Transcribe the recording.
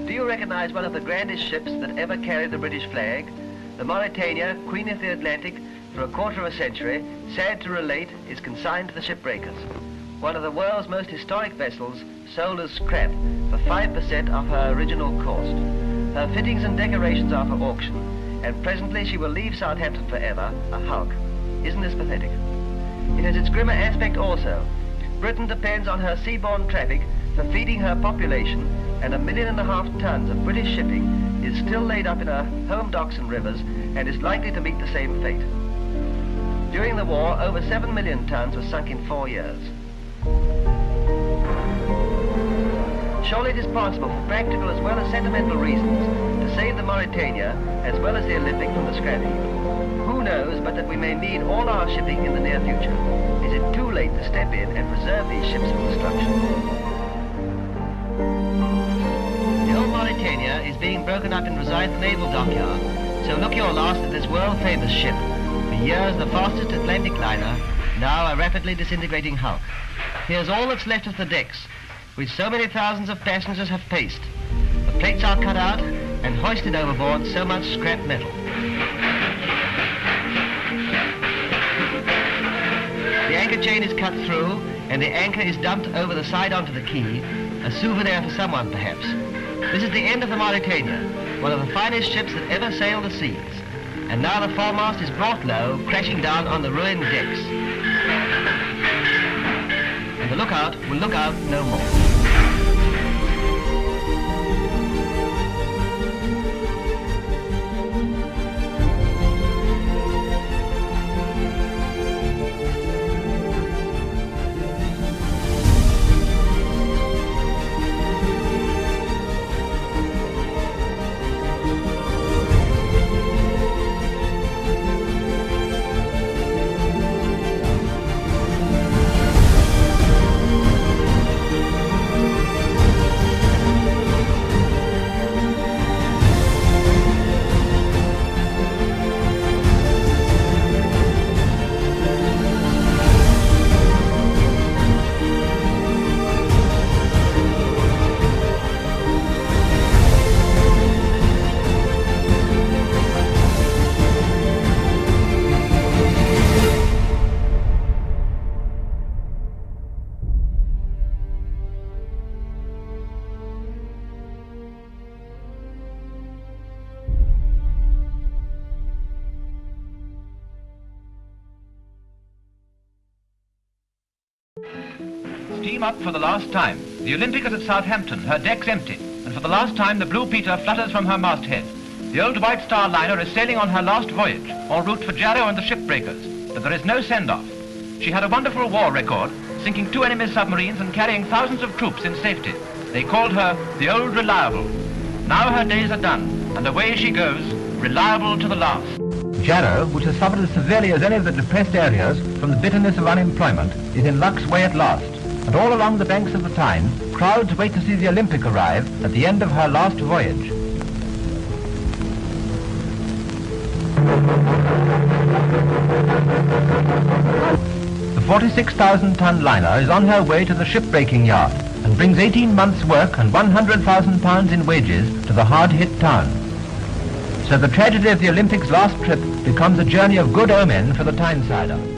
Do you recognize one of the grandest ships that ever carried the British flag? The Mauritania, Queen of the Atlantic, for a quarter of a century, sad to relate, is consigned to the shipbreakers. One of the world's most historic vessels, sold as scrap for 5% of her original cost. Her fittings and decorations are for auction, and presently she will leave Southampton forever, a hulk. Isn't this pathetic? It has its grimmer aspect also. Britain depends on her seaborne traffic for feeding her population, and 1.5 million tons of British shipping is still laid up in her home docks and rivers and is likely to meet the same fate. During the war, over 7 million tons were sunk in 4 years. Surely it is possible for practical as well as sentimental reasons to save the Mauritania as well as the Olympic from the scrap heap. Who knows but that we may need all our shipping in the near future? Is it too late to step in and preserve these ships from destruction? The old Mauritania is being broken up in Rosyth Naval Dockyard, so look your last at this world-famous ship. For years the fastest Atlantic liner, now a rapidly disintegrating hulk. Here's all that's left of the decks, which so many thousands of passengers have paced. The plates are cut out and hoisted overboard so much scrap metal. The anchor chain is cut through and the anchor is dumped over the side onto the quay, a souvenir for someone perhaps. This is the end of the Mauritania, one of the finest ships that ever sailed the seas. And now the foremast is brought low, crashing down on the ruined decks. And the lookout will look out no more. Steam up for the last time. The Olympic is at Southampton, her decks empty, and for the last time the Blue Peter flutters from her masthead. The old White Star liner is sailing on her last voyage, en route for Jarrow and the shipbreakers, but there is no send-off. She had a wonderful war record, sinking 2 enemy submarines and carrying thousands of troops in safety. They called her the Old Reliable. Now her days are done, and away she goes, reliable to the last. Jarrow, which has suffered as severely as any of the depressed areas from the bitterness of unemployment, is in luck's way at last. And all along the banks of the Tyne, crowds wait to see the Olympic arrive at the end of her last voyage. The 46,000-ton liner is on her way to the shipbreaking yard and brings 18 months' work and £100,000 in wages to the hard-hit town. So the tragedy of the Olympic's last trip becomes a journey of good omen for the Tynesider.